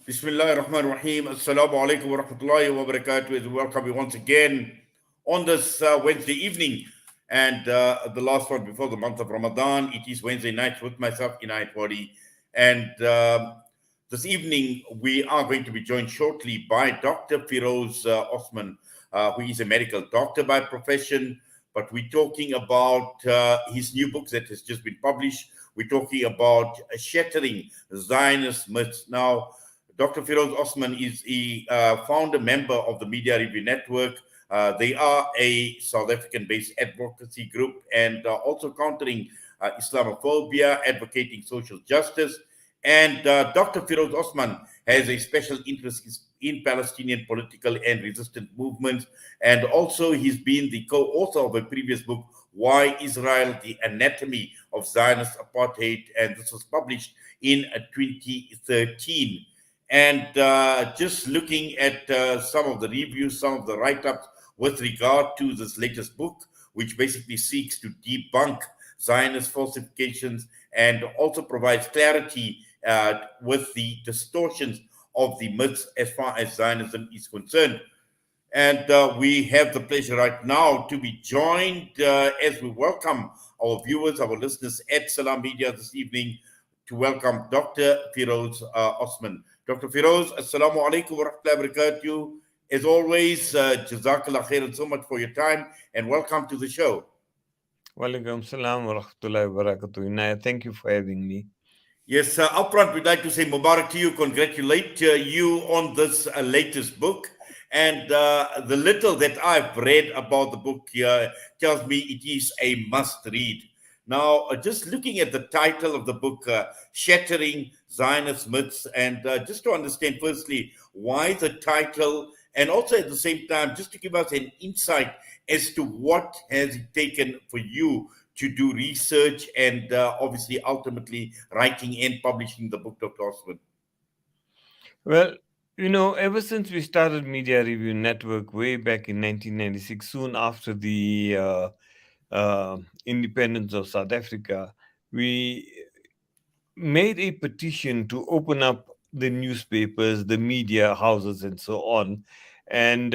Bismillah ar-Rahman ar-Rahim. Assalamu alaikum wa rahmatullahi wa barakatuh. Welcome you once again on this Wednesday evening and the last one before the month of Ramadan. It is Wednesday night with myself, Inayet Wadee. And this evening we are going to be joined shortly by Dr. Firoz Osman, who is a medical doctor by profession. But we're talking about his new book that has just been published. We're talking about Shattering Zionist Myths. Now, Dr. Firoz Osman is a founder member of the Media Review Network. They are a South African based advocacy group and also countering Islamophobia, advocating social justice. And Dr. Firoz Osman has a special interest in Palestinian political and resistance movements. And also, he's been the co author of a previous book, Why Israel, the Anatomy of Zionist Apartheid. And this was published in 2013. And just looking at some of the reviews, some of the write ups with regard to this latest book, which basically seeks to debunk Zionist falsifications and also provides clarity with the distortions of the myths as far as Zionism is concerned. And we have the pleasure right now to be joined as we welcome our viewers, our listeners at Salam Media this evening to welcome Dr. Firoz Osman. Dr. Firoz, Assalamu alaikum wa rahmatullahi wa barakatuh. As always, Jazakallah khairan so much for your time and welcome to the show. Walaikum salam wa rahmatullahi wa barakatuh. Inayat, thank you for having me. Yes, upfront, we'd like to say Mubarak to you, congratulate you on this latest book. And the little that I've read about the book here tells me it is a must read. Now, just looking at the title of the book, Shattering Zionist Myths, and just to understand, firstly, why the title, and also at the same time, just to give us an insight as to what has it taken for you to do research and obviously ultimately writing and publishing the book, Dr. Osman. Well, ever since we started Media Review Network way back in 1996, soon after the independence of South Africa, we made a petition to open up the newspapers, the media houses, and so on. And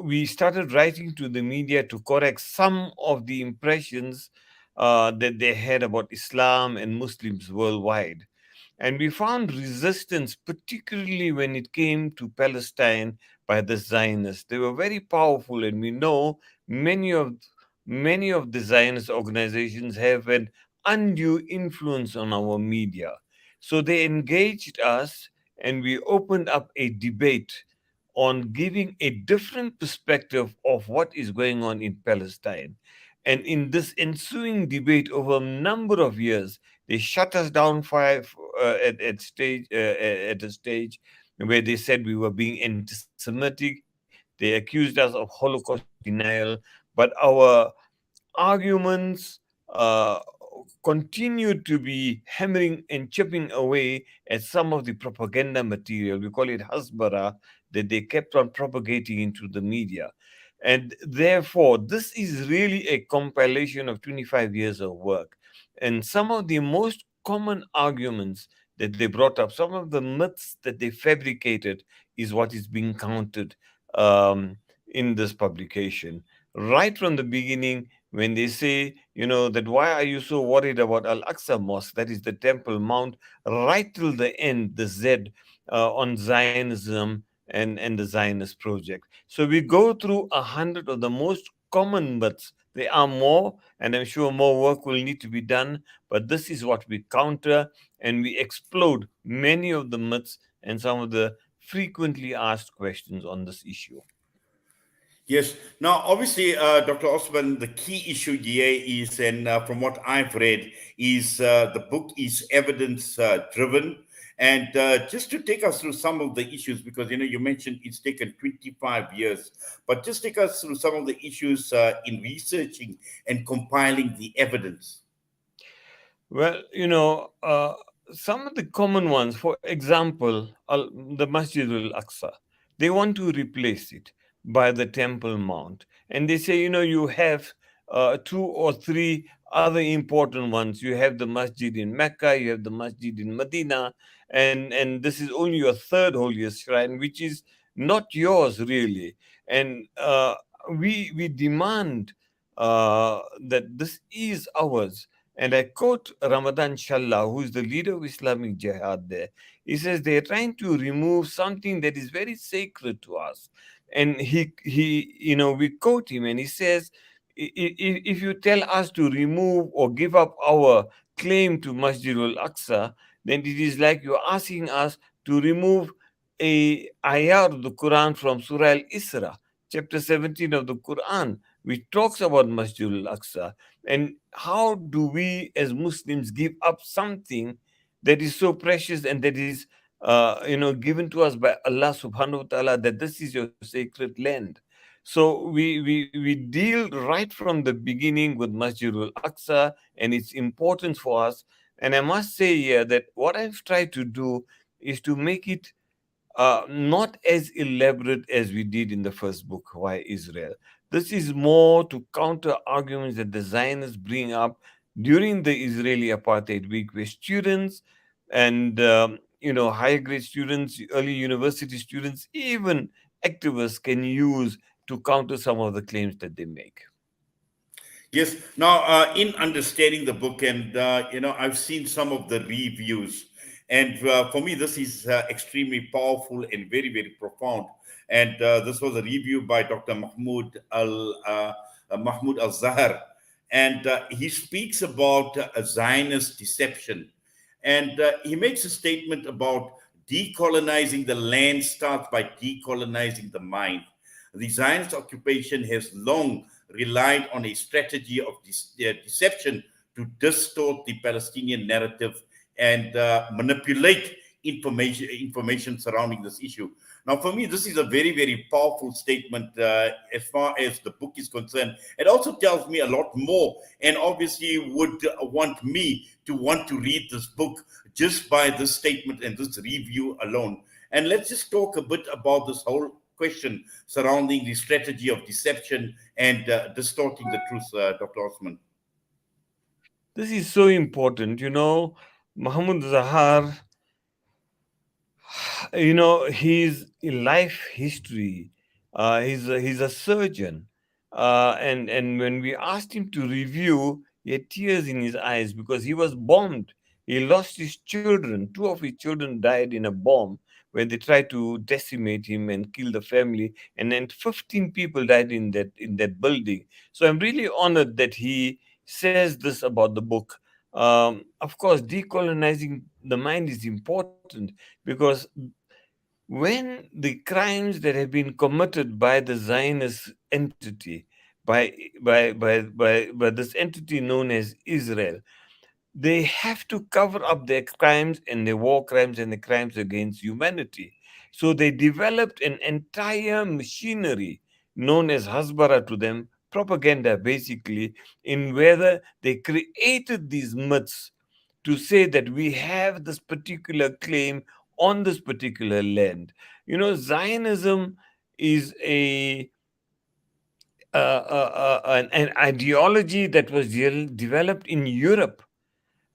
we started writing to the media to correct some of the impressions that they had about Islam and Muslims worldwide. And we found resistance, particularly when it came to Palestine by the Zionists. They were very powerful, and we know many of many of the Zionist organizations have an undue influence on our media. So they engaged us, and we opened up a debate on giving a different perspective of what is going on in Palestine. And in this ensuing debate over a number of years, they shut us down at a stage where they said we were being anti-Semitic. They accused us of Holocaust denial, but our arguments uh, continued to be hammering and chipping away at some of the propaganda material. We call it hasbara, that they kept on propagating into the media. And therefore, this is really a compilation of 25 years of work. And some of the most common arguments that they brought up, some of the myths that they fabricated, is what is being counted in this publication. Right from the beginning, when they say, that why are you so worried about Al Aqsa Mosque, that is the Temple Mount, right till the end, the Z on Zionism and the Zionist project. So we go through 100 of the most common myths. There are more, and I'm sure more work will need to be done, but this is what we counter, and we explode many of the myths and some of the frequently asked questions on this issue. Yes. Now, obviously, Dr. Osman, the key issue here is, and from what I've read, is the book is evidence driven. And just to take us through some of the issues, because you mentioned it's taken 25 years, but just take us through some of the issues in researching and compiling the evidence. Well, some of the common ones, for example, the Masjid al Aqsa, they want to replace it by the Temple Mount. And they say, you have two or three other important ones. You have the masjid in Mecca, you have the masjid in Medina, and this is only your third holiest shrine, which is not yours really. And we demand that this is ours. And I quote Ramadan Shallah, who is the leader of Islamic Jihad there. He says they're trying to remove something that is very sacred to us. And we quote him, and he says, If you tell us to remove or give up our claim to Masjid al-Aqsa, then it is like you're asking us to remove a ayah of the Quran from Surah Al-Isra, chapter 17 of the Quran, which talks about Masjid al-Aqsa. And how do we as Muslims give up something that is so precious and that is given to us by Allah subhanahu wa ta'ala, that this is your sacred land? So we deal right from the beginning with Masjid al-Aqsa and its importance for us. And I must say here that what I've tried to do is to make it not as elaborate as we did in the first book, Why Israel. This is more to counter arguments that the Zionists bring up during the Israeli apartheid week, where students and higher grade students, early university students, even activists can use to counter some of the claims that they make. Yes. Now, in understanding the book, and I've seen some of the reviews, and for me, this is extremely powerful and very, very profound. And this was a review by Dr. Mahmoud Al Zahar, and he speaks about Zionist deception, and he makes a statement about decolonizing the land starts by decolonizing the mind. The Zionist occupation has long relied on a strategy of deception to distort the Palestinian narrative and manipulate information surrounding this issue. Now, for me, this is a very, very powerful statement as far as the book is concerned. It also tells me a lot more, and obviously would want me to want to read this book just by this statement and this review alone. And let's just talk a bit about this whole question surrounding the strategy of deception and distorting the truth, Dr. Osman. This is so important. Mahmoud Zahar, his life history, he's a surgeon, and when we asked him to review, he had tears in his eyes because he was bombed. He lost his children. Two of his children died in a bomb when they tried to decimate him and kill the family, and then 15 people died in that building. So I'm really honored that he says this about the book. Of course, decolonizing the mind is important because when the crimes that have been committed by the Zionist entity, by this entity known as Israel, they have to cover up their crimes and their war crimes and the crimes against humanity. So they developed an entire machinery known as Hasbara to them, propaganda basically, in whether they created these myths to say that we have this particular claim on this particular land. Zionism is an ideology that was developed in Europe,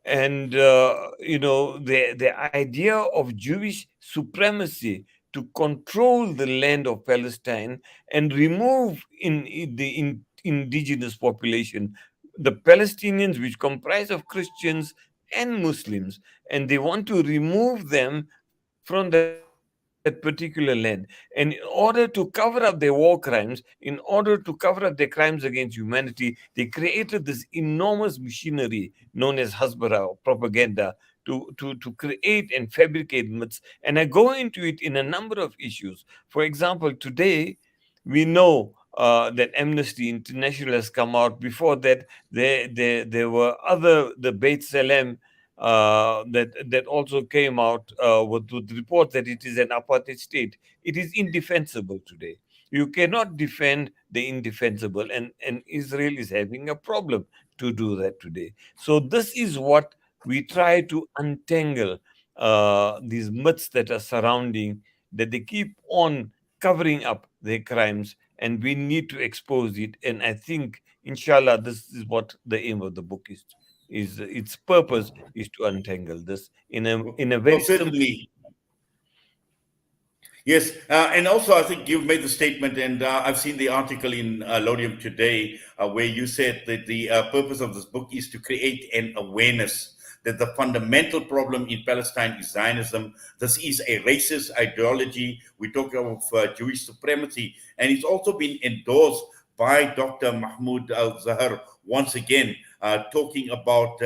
and the idea of Jewish supremacy to control the land of Palestine and remove the indigenous population, the Palestinians, which comprise of Christians and Muslims, and they want to remove them from that particular land. And in order to cover up their war crimes, in order to cover up their crimes against humanity, they created this enormous machinery known as Hasbara, or propaganda, to create and fabricate myths. And I go into it in a number of issues. For example, today we know that Amnesty International has come out. Before that, there were the Beit Salem that also came out with report that it is an apartheid state. It is indefensible today. You cannot defend the indefensible, and Israel is having a problem to do that today. So this is what we try to untangle, these myths that are surrounding, that they keep on covering up their crimes, and we need to expose it. And I think Inshallah, this is what the aim of the book is its purpose is to untangle this in a Well, very simple. certainly. Yes, and also I think you've made the statement, and I've seen the article in Lodium today where you said that the purpose of this book is to create an awareness that the fundamental problem in Palestine is Zionism. This is a racist ideology. We talk of Jewish supremacy, and it's also been endorsed by Dr. Mahmoud al-Zahar once again, talking about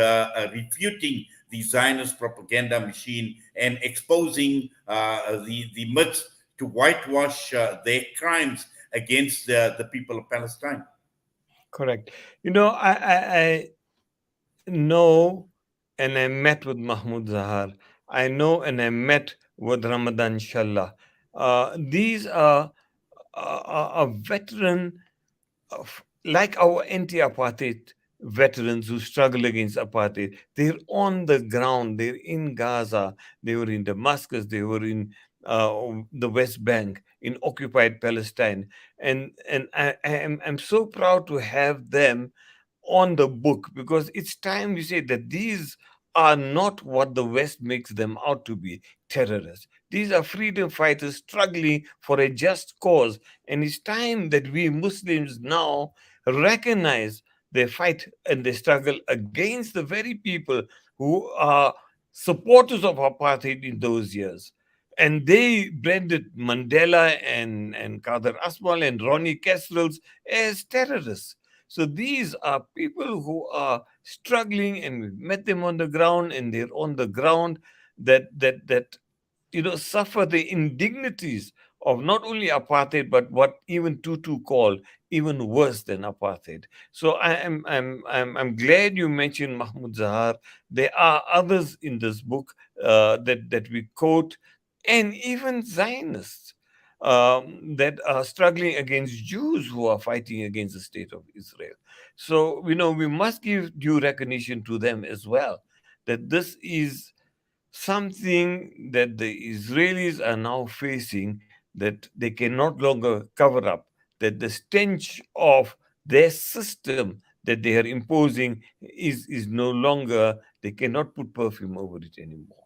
refuting the Zionist propaganda machine and exposing the myths to whitewash their crimes against the people of Palestine. Correct. I know and I met with Mahmoud Zahar. I know and I met with Ramadan Shallah. These are veteran of, like our anti-apartheid veterans who struggle against apartheid. They're on the ground. They're in Gaza. They were in Damascus. They were in the West Bank, in occupied Palestine, and I'm so proud to have them on the book, because it's time we say that these are not what the West makes them out to be, terrorists. These are freedom fighters struggling for a just cause. And it's time that we Muslims now recognize their fight and their struggle against the very people who are supporters of apartheid in those years. And they branded Mandela and Kader Asmal and Ronnie Kestrels as terrorists. So these are people who are struggling, and we've met them on the ground, and they're on the ground that suffer the indignities of not only apartheid, but what even Tutu called even worse than apartheid. So I'm glad you mentioned Mahmoud Zahar. There are others in this book that we quote, and even Zionists that are struggling against Jews who are fighting against the state of Israel. So we must give due recognition to them as well. That this is something that the Israelis are now facing, that they can no longer cover up, that the stench of their system that they are imposing is no longer, they cannot put perfume over it anymore.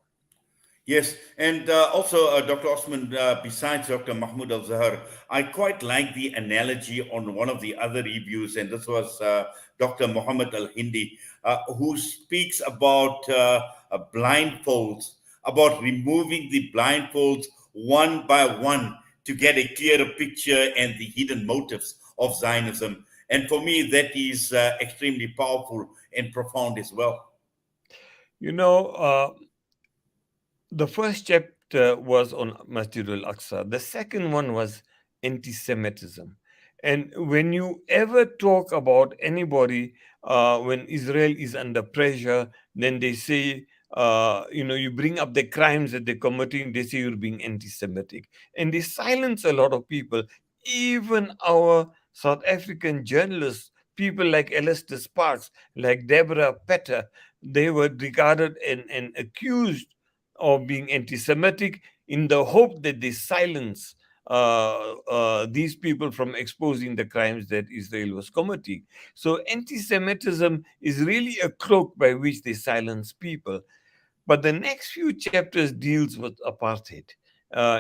Yes, and also Dr. Osman, besides Dr. Mahmoud Al Zahar, I quite like the analogy on one of the other reviews, and this was Dr. Muhammad Al Hindi, who speaks about blindfolds, about removing the blindfolds one by one to get a clearer picture and the hidden motives of Zionism. And for me, that is extremely powerful and profound as well. You know, the first chapter was on Masjid al-Aqsa. The second one was anti-Semitism. And when you ever talk about anybody, when Israel is under pressure, then they say, you bring up the crimes that they're committing, they say you're being anti-Semitic. And they silence a lot of people, even our South African journalists, people like Alistair Sparks, like Deborah Petter. They were regarded and accused of being anti Semitic in the hope that they silence these people from exposing the crimes that Israel was committing. So, anti Semitism is really a cloak by which they silence people. But the next few chapters deals with apartheid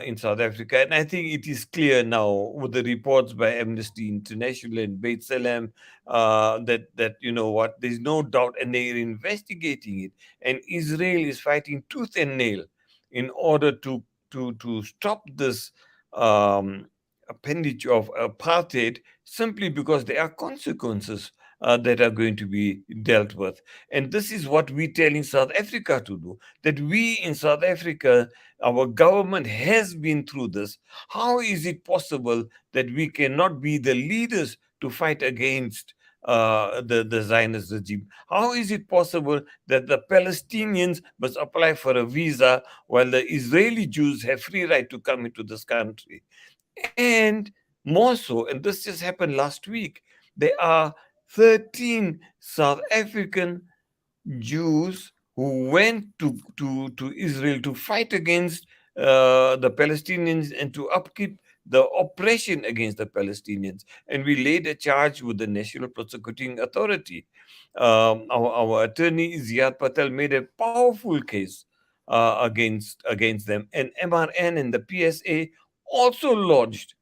in South Africa, and I think it is clear now with the reports by Amnesty International and Beit Salam that what, there's no doubt, and they're investigating it, and Israel is fighting tooth and nail in order to stop this um, appendage of apartheid, simply because there are consequences that are going to be dealt with. And this is what we tell in South Africa to do, that we in South Africa, our government has been through this. How is it possible that we cannot be the leaders to fight against the Zionist regime? How is it possible that the Palestinians must apply for a visa while the Israeli Jews have free right to come into this country? And more so, and this just happened last week, there are 13 South African Jews who went to Israel to fight against the Palestinians and to upkeep the oppression against the Palestinians. And we laid a charge with the National Prosecuting Authority. Our attorney Ziad Patel made a powerful case against them, and MRN and the PSA also lodged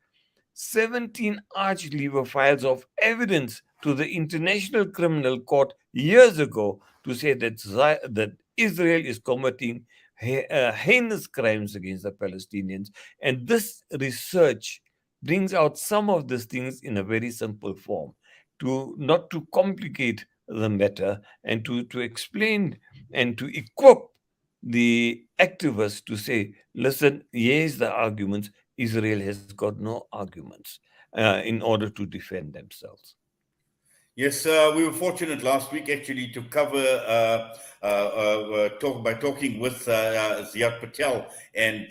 17 arch lever files of evidence to the International Criminal Court years ago to say that Israel is committing heinous crimes against the Palestinians. And this research brings out some of these things in a very simple form, to not to complicate the matter, and to explain and to equip the activists to say, listen, here's the arguments. Israel has got no arguments in order to defend themselves. Yes, we were fortunate last week actually to cover talking with Ziad Patel and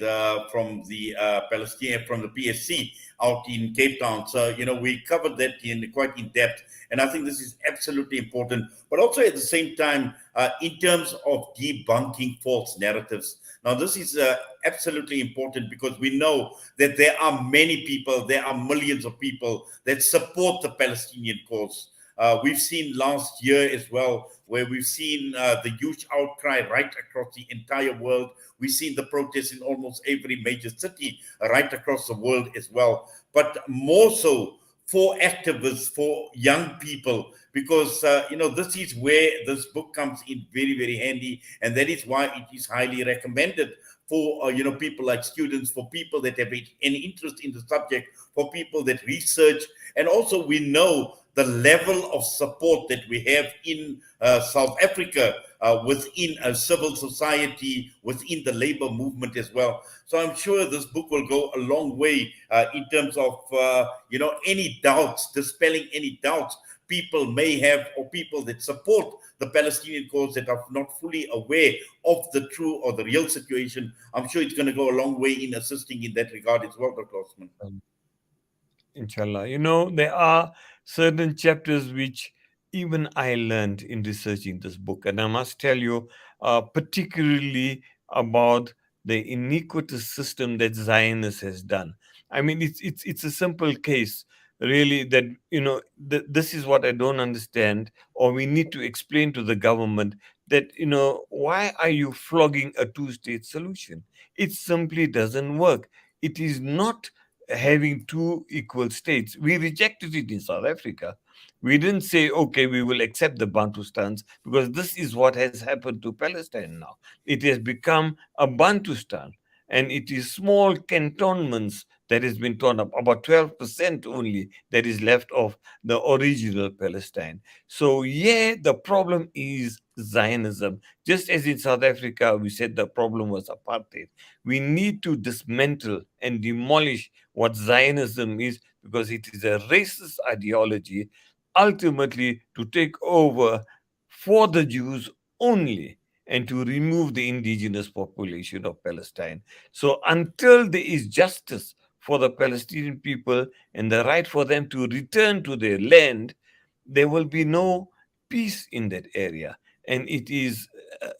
from the Palestinian from the PSC out in Cape Town. So we covered that quite in depth, and I think this is absolutely important. But also at the same time, in terms of debunking false narratives. Now, this is absolutely important because we know that there are many people, there are millions of people that support the Palestinian cause. We've seen last year as well, where we've seen the huge outcry right across the entire world. We've seen the protests in almost every major city right across the world as well. But more so for activists, for young people, because this is where this book comes in very, very handy, and that is why it is highly recommended for people like students, for people that have any interest in the subject, for people that research, and also we know the level of support that we have in South Africa within civil society, within the labor movement as well. So I'm sure this book will go a long way in terms of any doubts, dispelling any doubts people may have, or people that support the Palestinian cause that are not fully aware of the true or the real situation. I'm sure it's going to go a long way in assisting in that regard as well, Dr. Osman. Inshallah. There are certain chapters which even I learned in researching this book. And I must tell you, particularly about the iniquitous system that Zionist has done. I mean, it's a simple case, really, that, this is what I don't understand, or we need to explain to the government that, why are you flogging a two-state solution? It simply doesn't work. It is not having two equal states. We rejected it in South Africa. We didn't say, okay, we will accept the Bantustans, because this is what has happened to Palestine now. It has become a Bantustan, and it is small cantonments that has been torn up, about 12% only that is left of the original Palestine. So, yeah, the problem is Zionism. Just as in South Africa, we said the problem was apartheid. We need to dismantle and demolish what Zionism is, because it is a racist ideology, ultimately to take over for the Jews only, and to remove the indigenous population of Palestine. So until there is justice for the Palestinian people and the right for them to return to their land, there will be no peace in that area. And it is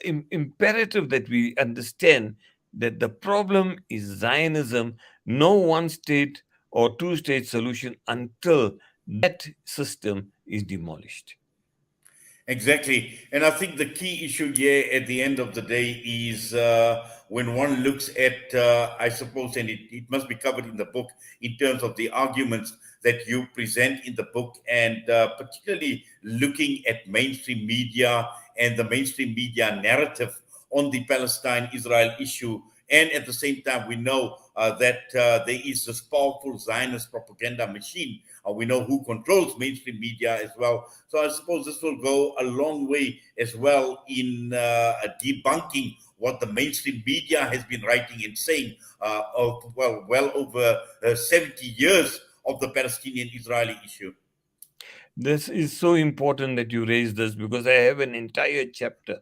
imperative that we understand that the problem is Zionism, no one state or two state solution until that system is demolished. Exactly. And I think the key issue here at the end of the day is when one looks at, I suppose, and it must be covered in the book in terms of the arguments that you present in the book, and particularly looking at mainstream media and the mainstream media narrative on the Palestine-Israel issue. And at the same time, we know that there is this powerful Zionist propaganda machine. We know who controls mainstream media as well. So I suppose this will go a long way as well in debunking what the mainstream media has been writing and saying well over 70 years of the Palestinian-Israeli issue. This is so important that you raise this, because I have an entire chapter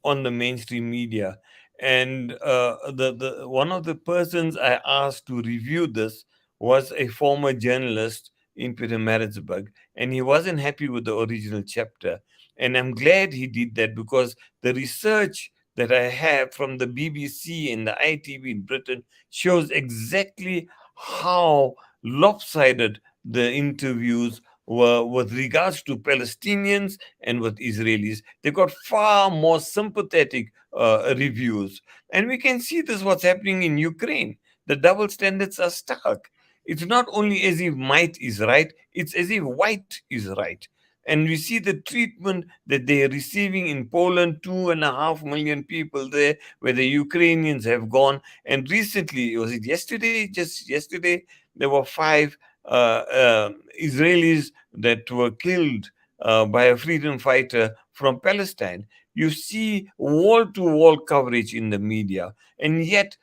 on the mainstream media. And the one of the persons I asked to review this was a former journalist in Pietermaritzburg, and he wasn't happy with the original chapter. And I'm glad he did that, because the research that I have from the BBC and the ITV in Britain shows exactly how lopsided the interviews were with regards to Palestinians and with Israelis. They got far more sympathetic reviews. And we can see this what's happening in Ukraine. The double standards are stark. It's not only as if might is right, it's as if white is right. And we see the treatment that they are receiving in Poland, 2.5 million people there, where the Ukrainians have gone. And recently, was it yesterday? Just yesterday, there were five Israelis that were killed by a freedom fighter from Palestine. You see wall to wall coverage in the media, and yet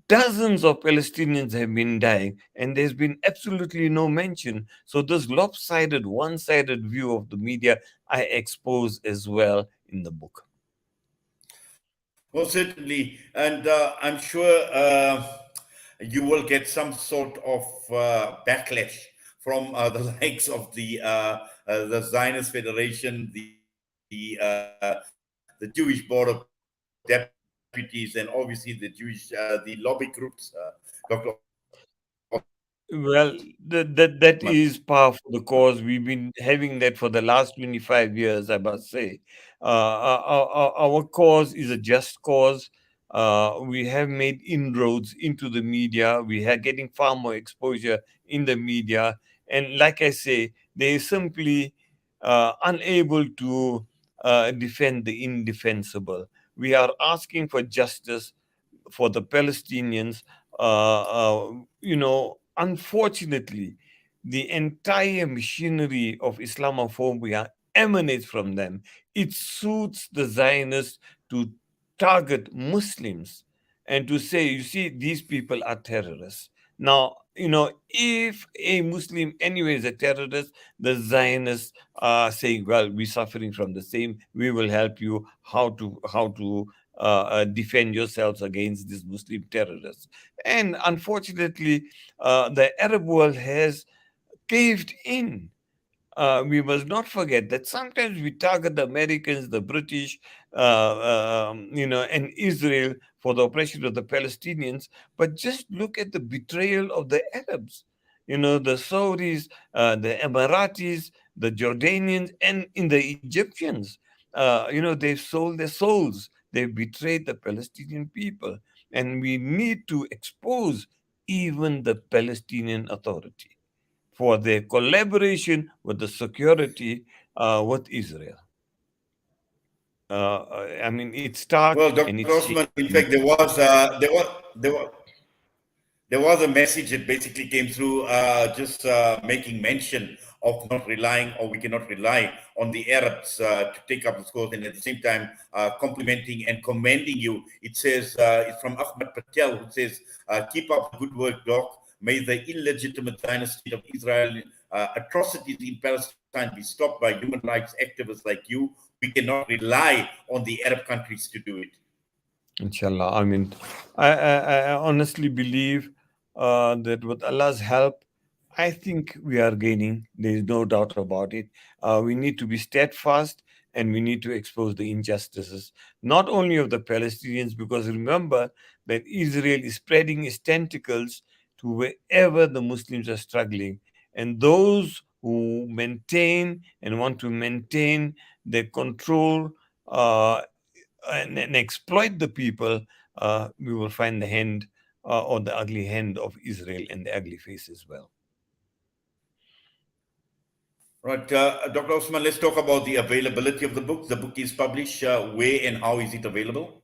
dozens of Palestinians have been dying, and there's been absolutely no mention. So, this lopsided, one sided view of the media I expose as well in the book. Well, certainly, and I'm sure you will get some sort of backlash from the likes of the Zionist Federation, the Jewish Board of Deputies, and obviously the lobby groups, Dr. Well, that is par for the cause. We've been having that for the last 25 years, I must say. Our cause is a just cause. We have made inroads into the media. We are getting far more exposure in the media. And like I say, they are simply unable to defend the indefensible. We are asking for justice for the Palestinians. Unfortunately, the entire machinery of Islamophobia emanates from them. It suits the Zionists to target Muslims and to say, you see, these people are terrorists. Now, if a Muslim anyway is a terrorist, the Zionists are saying, well, we're suffering from the same. We will help you how to defend yourselves against these Muslim terrorists. And unfortunately, the Arab world has caved in. We must not forget that sometimes we target the Americans, the British, and Israel for the oppression of the Palestinians. But just look at the betrayal of the Arabs. The Saudis, the Emiratis, the Jordanians, and in the Egyptians. They've sold their souls. They've betrayed the Palestinian people. And we need to expose even the Palestinian Authority for their collaboration with the security with Israel. I mean, it's stark Well, and Dr. it's Osman, in shameful. fact, there was a message that basically came through, just making mention of not relying, or we cannot rely on the Arabs to take up this cause, and at the same time complimenting and commending you. It says, it's from Ahmed Patel, who says, keep up the good work, Doc. May the illegitimate Zionist state of Israel atrocities in Palestine be stopped by human rights activists like you. We cannot rely on the Arab countries to do it. Inshallah. I mean, I honestly believe that with Allah's help, I think we are gaining. There is no doubt about it. We need to be steadfast and we need to expose the injustices, not only of the Palestinians, because remember that Israel is spreading its tentacles to wherever the Muslims are struggling. And those who maintain and want to maintain their control uh, and exploit the people, we will find the hand or the ugly hand of Israel and the ugly face as well. Right, Dr. Osman, let's talk about the availability of the book. The book is published. Where and how is it available?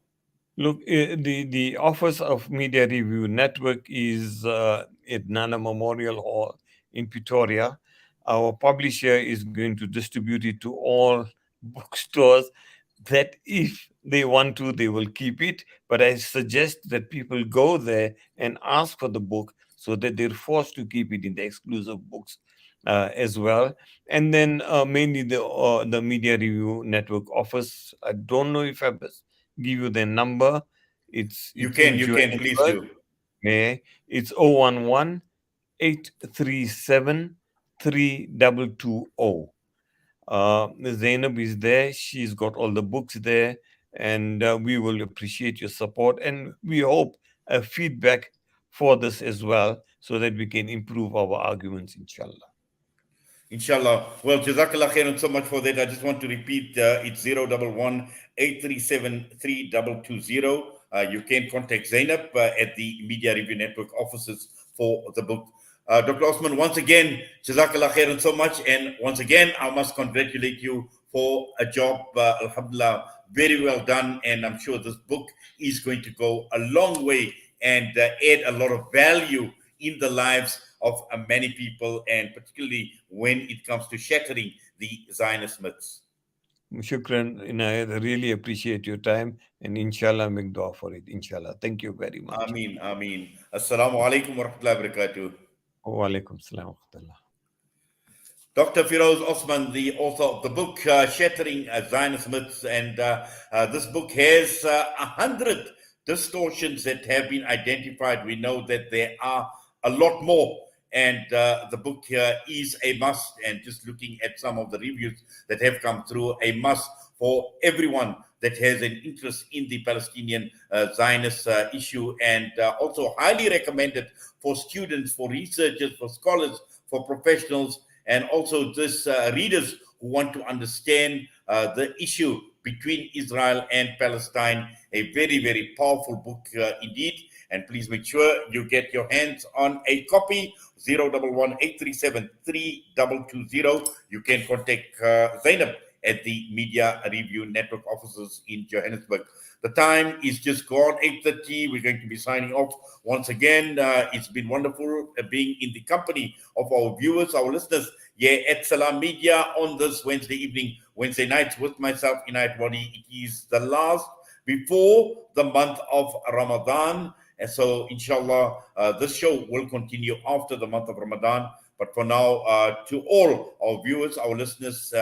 Look, the Office of Media Review Network is at Nana Memorial Hall in Pretoria. Our publisher is going to distribute it to all bookstores that if they want to, they will keep it. But I suggest that people go there and ask for the book so that they're forced to keep it in the exclusive books as well. And then mainly the Media Review Network office. I don't know if I must give you their number. It's in Please Johannesburg. do. Yeah, it's 011 837 3220. Zainab is there. She's got all the books there, and we will appreciate your support. And we hope a feedback for this as well, so that we can improve our arguments, inshallah. Inshallah. Well, Jazakallah khairan so much for that. I just want to repeat, it's 011-837-3220. You can contact Zainab at the Media Review Network offices for the book. Dr. Osman, once again, Jazakallah khairan so much. And once again, I must congratulate you for a job, alhamdulillah, very well done. And I'm sure this book is going to go a long way and add a lot of value in the lives of many people, and particularly when it comes to shattering the Zionist myths. Shukran, Inayet. I really appreciate your time, and inshallah, make dua for it. Inshallah. Thank you very much. Ameen, ameen. Assalamu alaikum wa rahmatullahi wa barakatuh. Wa alaikum salam wa rahmatullah. Dr. Firoz Osman, the author of the book Shattering Zionist Myths, and this book has 100 distortions that have been identified. We know that there are a lot more, and the book is a must. And just looking at some of the reviews that have come through, a must for everyone that has an interest in the Palestinian Zionist issue, and also highly recommended for students, for researchers, for scholars, for professionals, and also just readers who want to understand the issue between Israel and Palestine. A very, very powerful book indeed. And please make sure you get your hands on a copy. 011-837-3220. You can contact Zainab at the Media Review Network offices in Johannesburg. The time is just gone, 8:30. We're going to be signing off once again. It's been wonderful being in the company of our viewers, our listeners, at Salam Media on this Wednesday evening, Wednesday nights with myself, Inayet Wadee. It is the last before the month of Ramadan. And so, inshallah, this show will continue after the month of Ramadan. But for now, to all our viewers, our listeners,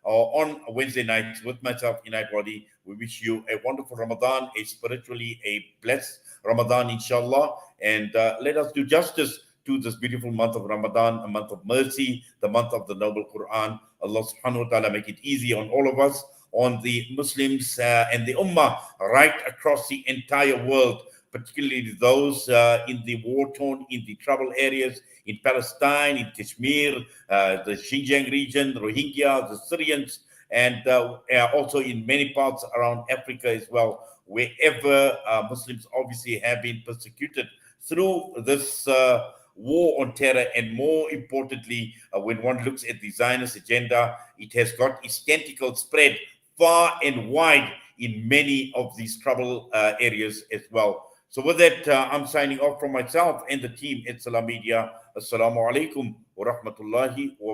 on Wednesday nights with myself, Inayet Wadee, we wish you a wonderful Ramadan, a spiritually a blessed Ramadan, inshallah. And let us do justice to this beautiful month of Ramadan, a month of mercy, the month of the noble Quran. Allah subhanahu wa ta'ala make it easy on all of us, on the Muslims and the Ummah right across the entire world, particularly those in the war-torn, in the trouble areas, in Palestine, in Kashmir, the Xinjiang region, the Rohingya, the Syrians, and also in many parts around Africa as well, wherever Muslims obviously have been persecuted through this war on terror. And more importantly, when one looks at the Zionist agenda, it has got its tentacles spread far and wide in many of these trouble areas as well. So with that, I'm signing off from myself and the team at Salam Media. Assalamu alaikum wa rahmatullahi wa barakatuh.